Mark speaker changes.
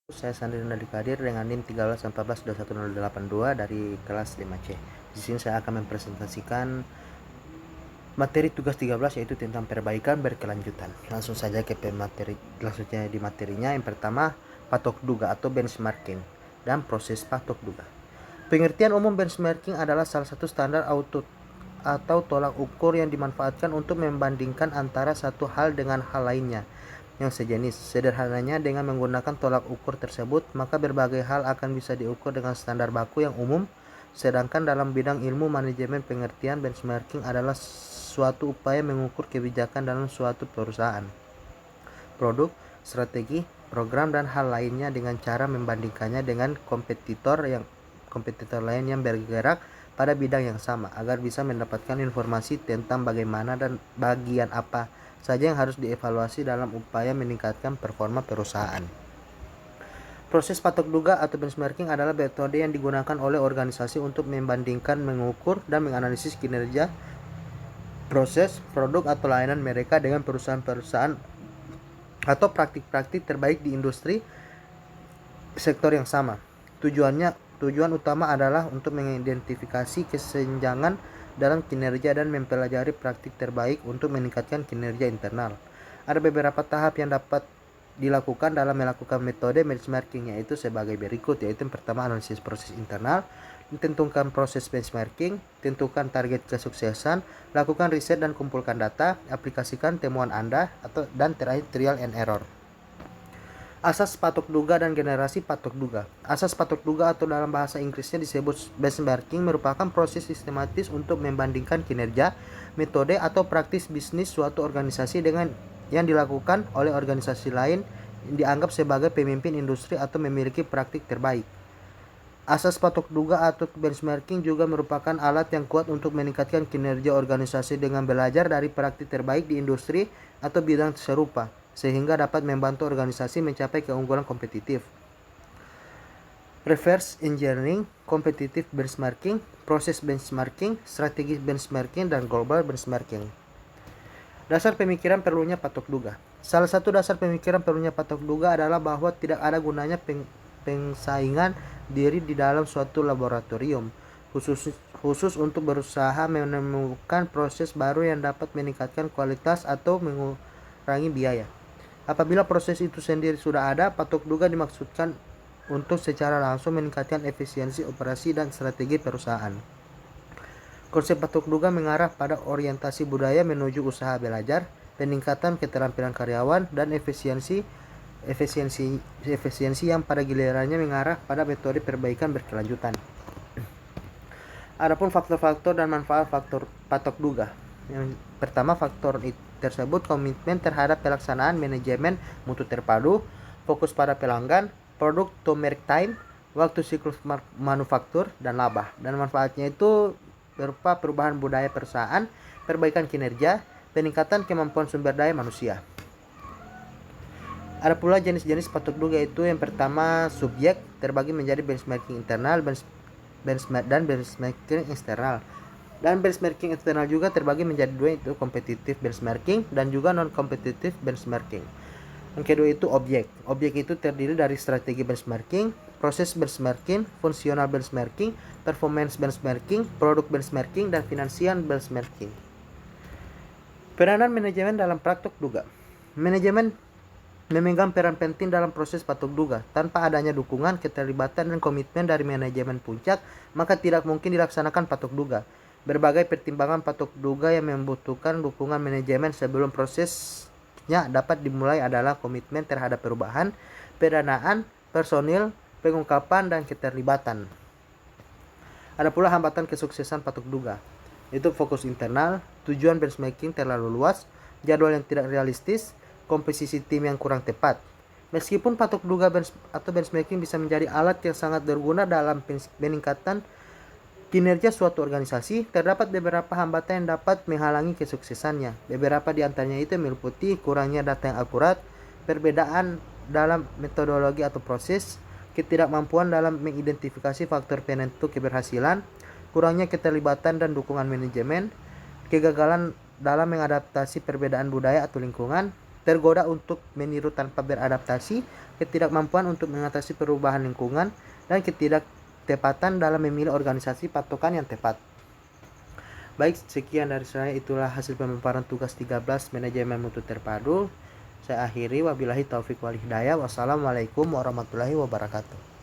Speaker 1: Saya Sandri Nadi Kadir dengan NIM 1314210282 dari kelas 5C. Di sini saya akan mempresentasikan materi tugas 13 yaitu tentang perbaikan berkelanjutan. Langsung saja ke di materinya. Yang pertama, patok duga atau benchmarking dan proses patok duga. Pengertian umum benchmarking adalah salah satu standar atau tolak ukur yang dimanfaatkan untuk membandingkan antara satu hal dengan hal lainnya yang sejenis. Sederhananya, dengan menggunakan tolak ukur tersebut, maka berbagai hal akan bisa diukur dengan standar baku yang umum. Sedangkan dalam bidang ilmu manajemen, pengertian benchmarking adalah suatu upaya mengukur kebijakan dalam suatu perusahaan, produk, strategi, program, dan hal lainnya dengan cara membandingkannya dengan kompetitor lain yang bergerak pada bidang yang sama, agar bisa mendapatkan informasi tentang bagaimana dan bagian apa saja yang harus dievaluasi dalam upaya meningkatkan performa perusahaan. Proses patok duga atau benchmarking adalah metode yang digunakan oleh organisasi untuk membandingkan, mengukur, dan menganalisis kinerja, proses, produk, atau layanan mereka dengan perusahaan-perusahaan atau praktik-praktik terbaik di industri sektor yang sama. Tujuan utama adalah untuk mengidentifikasi kesenjangan dalam kinerja dan mempelajari praktik terbaik untuk meningkatkan kinerja internal. Ada beberapa tahap yang dapat dilakukan dalam melakukan metode benchmarking, yaitu sebagai berikut, yaitu yang pertama, analisis proses internal, tentukan proses benchmarking, tentukan target kesuksesan, lakukan riset dan kumpulkan data, aplikasikan temuan Anda, dan terakhir trial and error. Asas patok duga dan generasi patok duga. Asas patok duga atau dalam bahasa Inggrisnya disebut benchmarking merupakan proses sistematis untuk membandingkan kinerja, metode, atau praktis bisnis suatu organisasi dengan yang dilakukan oleh organisasi lain yang dianggap sebagai pemimpin industri atau memiliki praktik terbaik. Asas patok duga atau benchmarking juga merupakan alat yang kuat untuk meningkatkan kinerja organisasi dengan belajar dari praktik terbaik di industri atau bidang serupa, sehingga dapat membantu organisasi mencapai keunggulan kompetitif. Reverse engineering, competitive benchmarking, proses benchmarking, strategi benchmarking, dan global benchmarking. Dasar pemikiran perlunya patok duga. Salah satu dasar pemikiran perlunya patok duga adalah bahwa tidak ada gunanya pengsaingan diri di dalam suatu laboratorium, khusus untuk berusaha menemukan proses baru yang dapat meningkatkan kualitas atau mengurangi biaya. Apabila proses itu sendiri sudah ada, patok duga dimaksudkan untuk secara langsung meningkatkan efisiensi operasi dan strategi perusahaan. Konsep patok duga mengarah pada orientasi budaya menuju usaha belajar, peningkatan keterampilan karyawan, dan efisiensi yang pada gilirannya mengarah pada metode perbaikan berkelanjutan. Adapun faktor-faktor dan manfaat faktor patok duga. Yang pertama, faktor tersebut komitmen terhadap pelaksanaan manajemen mutu terpadu, fokus pada pelanggan, produk to market time, waktu siklus manufaktur, dan laba. Dan manfaatnya itu berupa perubahan budaya perusahaan, perbaikan kinerja, peningkatan kemampuan sumber daya manusia. Ada pula jenis-jenis patok duga, itu yang pertama, subjek, terbagi menjadi benchmarking internal dan benchmarking eksternal. Dan benchmarking eksternal juga terbagi menjadi dua, itu competitive benchmarking dan juga non-competitive benchmarking. Yang kedua itu objek. Objek itu terdiri dari strategi benchmarking, proses benchmarking, fungsional benchmarking, performance benchmarking, produk benchmarking, dan finansial benchmarking. Peranan manajemen dalam patok duga. Manajemen memegang peran penting dalam proses patok duga. Tanpa adanya dukungan, keterlibatan, dan komitmen dari manajemen puncak, maka tidak mungkin dilaksanakan patok duga. Berbagai pertimbangan patok duga yang membutuhkan dukungan manajemen sebelum prosesnya dapat dimulai adalah komitmen terhadap perubahan, pendanaan, personil, pengungkapan, dan keterlibatan. Ada pula hambatan kesuksesan patok duga, itu fokus internal, tujuan benchmarking terlalu luas, jadwal yang tidak realistis, komposisi tim yang kurang tepat. Meskipun patok duga atau benchmarking bisa menjadi alat yang sangat berguna dalam peningkatan kinerja suatu organisasi, terdapat beberapa hambatan yang dapat menghalangi kesuksesannya. Beberapa di antaranya itu meliputi kurangnya data yang akurat, perbedaan dalam metodologi atau proses, ketidakmampuan dalam mengidentifikasi faktor penentu keberhasilan, kurangnya keterlibatan dan dukungan manajemen, kegagalan dalam mengadaptasi perbedaan budaya atau lingkungan, tergoda untuk meniru tanpa beradaptasi, ketidakmampuan untuk mengatasi perubahan lingkungan, dan ketidaktepatan dalam memilih organisasi patokan yang tepat. Baik, sekian dari saya, itulah hasil pemaparan tugas 13 manajemen mutu terpadu. Saya akhiri, wabillahi taufik wal hidayah. Wassalamualaikum warahmatullahi wabarakatuh.